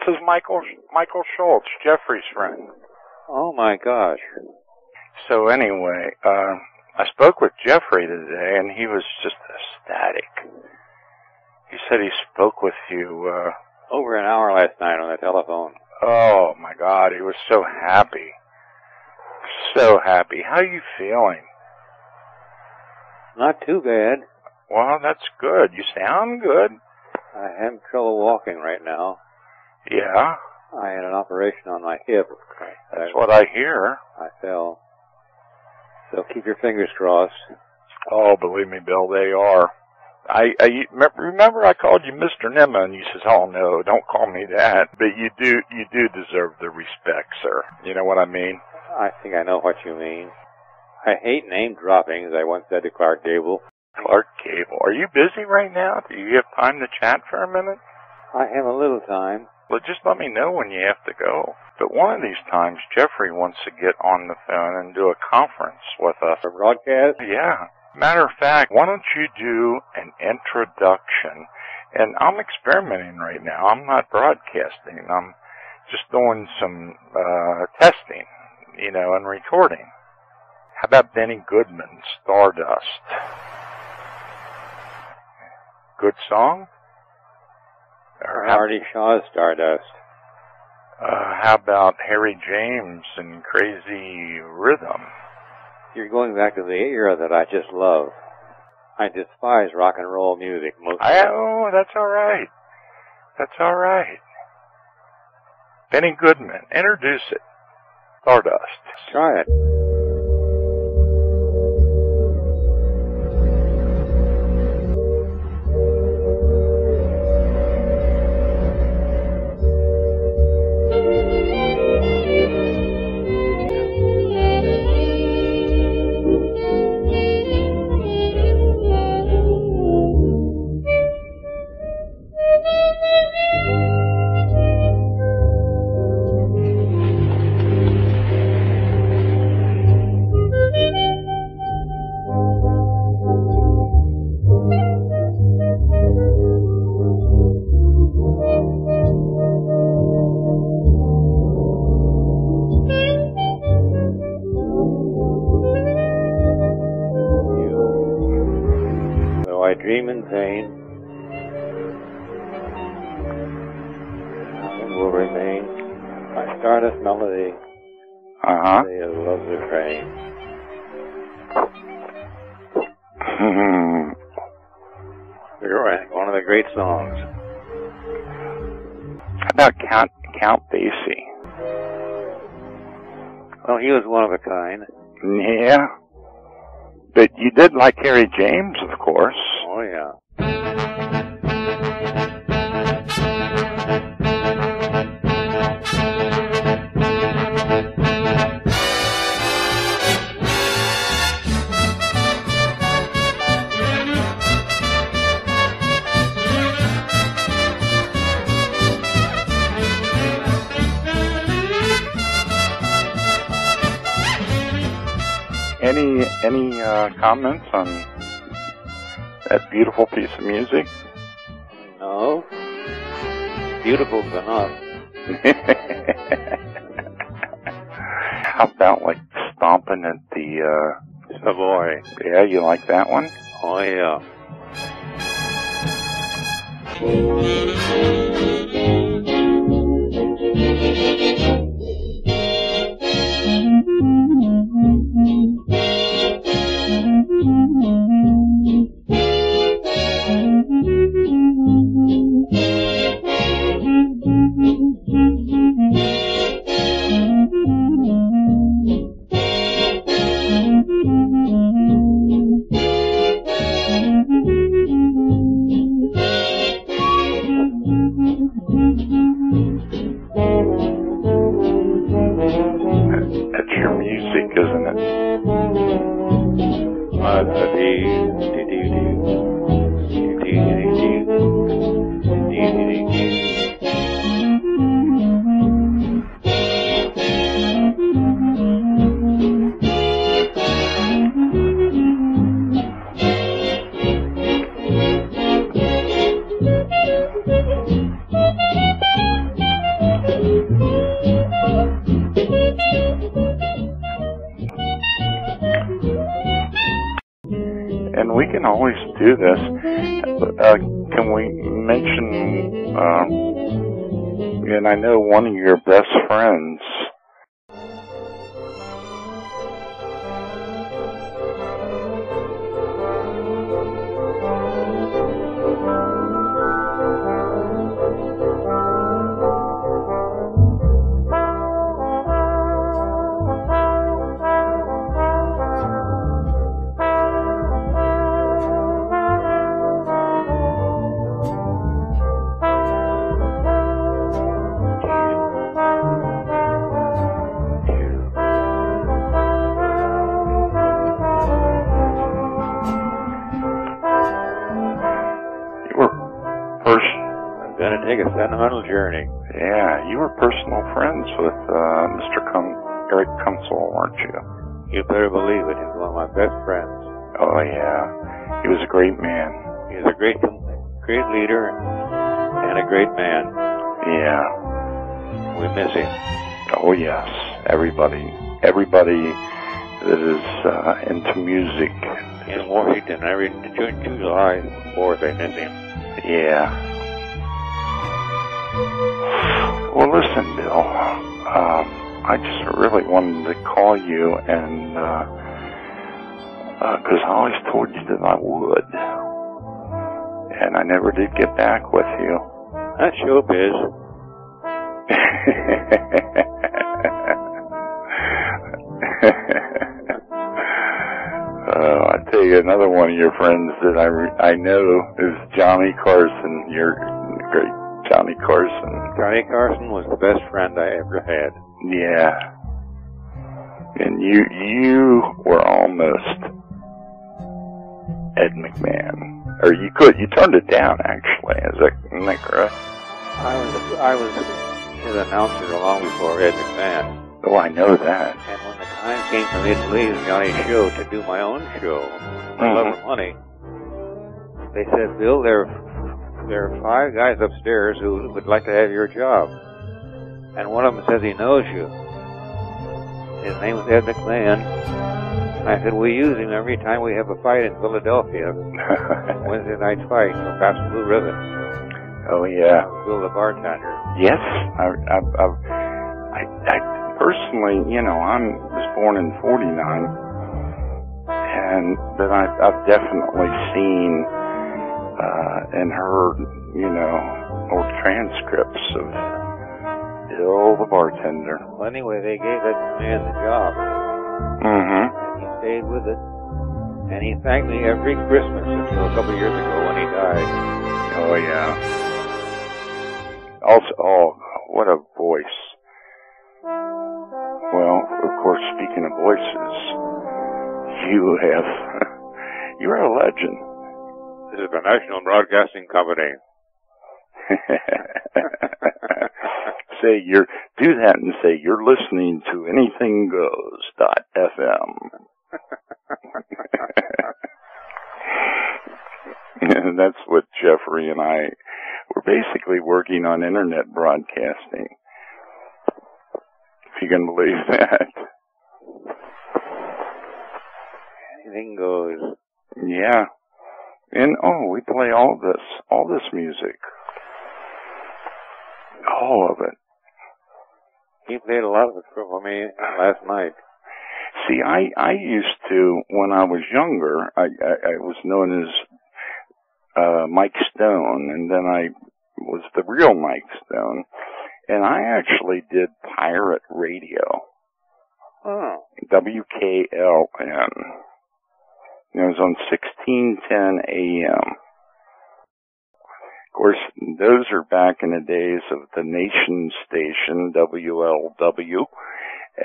is Michael Schultz, Geoffrey's friend. Oh, my gosh. So anyway, I spoke with Geoffrey today, and he was just ecstatic. He said he spoke with you over an hour last night on the telephone. Oh, my God, he was so happy. So happy. How are you feeling? Not too bad. Well, that's good. You sound good. I have trouble walking right now. Yeah? I had an operation on my hip. That's what I hear. I fell. So keep your fingers crossed. Oh, believe me, Bill, they are. I remember I called you Mr. Nimmo, and you says, "Oh no, don't call me that." But you do deserve the respect, sir. You know what I mean? I think I know what you mean. I hate name dropping, as I once said to Clark Gable. Clark Gable, are you busy right now? Do you have time to chat for a minute? I have a little time. Well, just let me know when you have to go. But one of these times, Geoffrey wants to get on the phone and do a conference with us. A broadcast? Yeah. Matter of fact, why don't you do an introduction? And I'm experimenting right now. I'm not broadcasting. I'm just doing some testing, and recording. How about Benny Goodman's Stardust? Good song? Or Hardy Shaw's Stardust. How about Harry James and Crazy Rhythm? You're going back to the era that I just love. I despise rock and roll music most of the time. Oh, that's all right. That's all right. Benny Goodman, introduce it. Stardust. Try it. Dream in vain. Will remain my stardust melody. Melody of love's refrain. One of the great songs. How about Count Basie? Well, he was one of a kind. Yeah. But you did like Harry James, of course. Oh, yeah. Any comments on that beautiful piece of music? No. Beautiful's enough. How about like stomping at the Savoy? Yeah, you like that one? Oh, yeah. That's your music, isn't it? and we can always do this. Can we mention, and I know one of your best friends, take a sentimental journey. Yeah, you were personal friends with Mr. Eric Kunsel, weren't you? You better believe it. He was one of my best friends. Oh, yeah. He was a great man. He was a great leader and a great man. Yeah. We miss him. Oh, yes. Everybody that is into music. In Washington, every July 4th, they miss him. Yeah. Well, listen, Bill, I just really wanted to call you and, because I always told you that I would, and I never did get back with you. That's showbiz. I tell you, another one of your friends that I know is Johnny Carson, your great Johnny Carson. Johnny Carson was the best friend I ever had. Yeah. And you were almost Ed McMahon. Or you turned it down, actually. Isn't that correct? I was his announcer long before Ed McMahon. Oh, I know that. And when the time came for me to leave Johnny's show to do my own show, Love of Money, they said, Bill, there are 5 guys upstairs who would like to have your job. And one of them says he knows you. His name is Ed McMahon. And I said, we use him every time we have a fight in Philadelphia. Wednesday night fight for Pabst Blue Ribbon. Oh, yeah. Bill the bartender. Yes. I personally, I was born in 49. And but I've definitely seen and heard, old transcripts of Bill the bartender. Well, anyway, they gave that man the job. Mm-hmm. And he stayed with it. And he thanked me every Christmas until a couple of years ago when he died. Oh, yeah. Also, what a voice. Well, of course, speaking of voices, you're a legend. This is the National Broadcasting Company. Do that and say, you're listening to anythinggoes.fm. And that's what Geoffrey and I were basically working on internet broadcasting. If you can believe that. Anything goes. Yeah. And, we play all this music. All of it. He played a lot of it for me last night. See, I used to, when I was younger, I was known as Mike Stone, and then I was the real Mike Stone, and I actually did pirate radio. Oh. WKLN. It was on 1610 AM. Of course, those are back in the days of the nation station, WLW,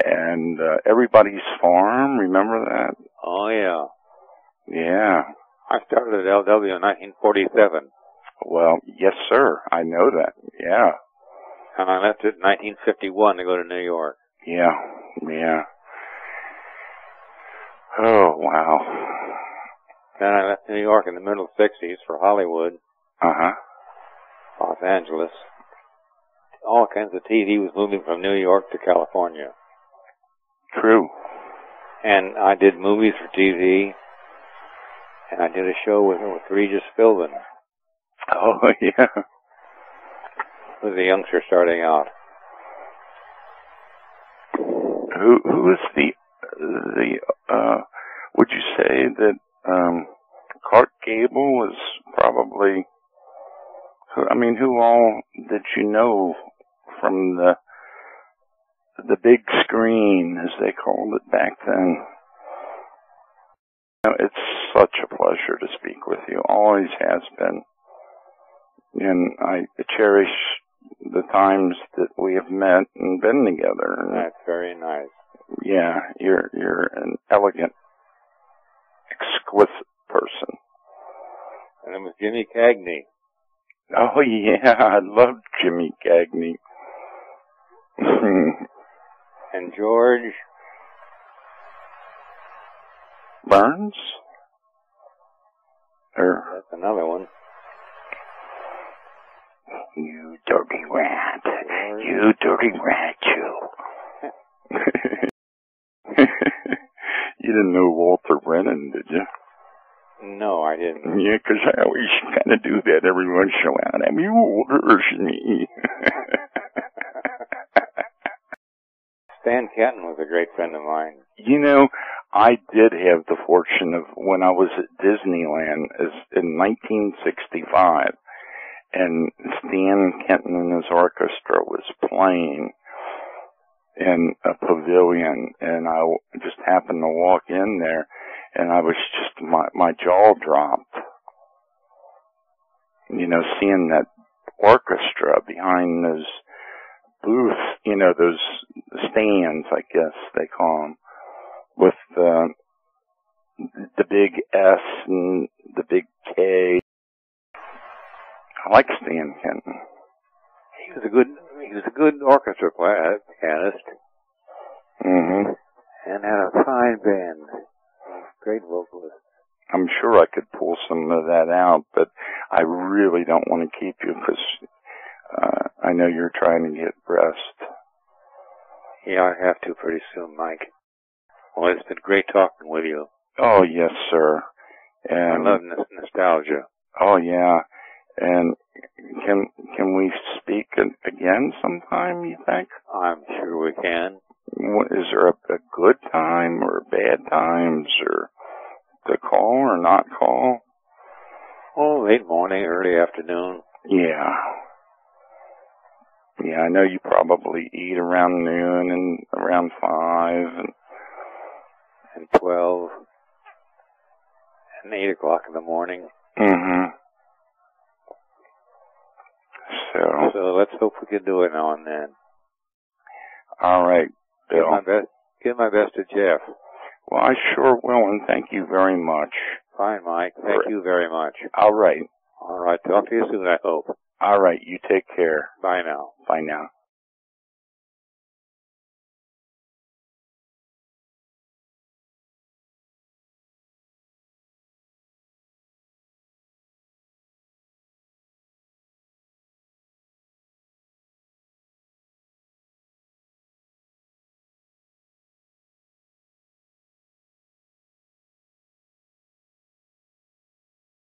and Everybody's Farm. Remember that? Oh, yeah. Yeah. I started at LW in 1947. Well, yes, sir. I know that. Yeah. And I left it in 1951 to go to New York. Yeah. Yeah. Oh, wow. Then I left New York in the middle 60s for Hollywood. Uh-huh. Los Angeles. All kinds of TV was moving from New York to California. True. And I did movies for TV. And I did a show with Regis Philbin. Oh, yeah. Who's a youngster starting out. Who is would you say that, Clark Gable was probably, who all did you know from the big screen, as they called it back then? It's such a pleasure to speak with you. Always has been. And I cherish the times that we have met and been together. That's very nice. Yeah, you're an elegant, exquisite person. And it was Jimmy Cagney. Oh, yeah, I love Jimmy Cagney. And George Burns? That's another one. You dirty rat. You dirty rat, you. You didn't know Walter Brennan, did you? No, I didn't. Yeah, 'cause I always kind of do that every once in a while. I'm older than me. Stan Kenton was a great friend of mine. I did have the fortune of, when I was at Disneyland in 1965, and Stan Kenton and his orchestra was playing in a pavilion, and I just happened to walk in there, and I was just, my jaw dropped. Seeing that orchestra behind those booths, those stands, I guess they call them, with the big S and the big K. I like Stan Kenton. He was a good orchestra pianist. Mm-hmm. And had a fine band. Great vocalist. I'm sure I could pull some of that out, but I really don't want to keep you because I know you're trying to get rest. Yeah, I have to pretty soon, Mike. Well, it's been great talking with you. Oh, yes, sir. And I love nostalgia. Oh, yeah. And can we speak again sometime, you think? I'm sure we can. Is there a good time or bad times or to call or not call? Oh, late morning, early afternoon. Yeah. Yeah, I know you probably eat around noon and around 5 and 12 and 8 o'clock in the morning. Mm-hmm. So let's hope we can do it now and then. All right, Bill. Give my best to Geoff. Well, I sure will, and thank you very much. Fine, Mike. Thank you very much. All right. All right. Talk to you soon, I hope. All right. You take care. Bye now. Bye now.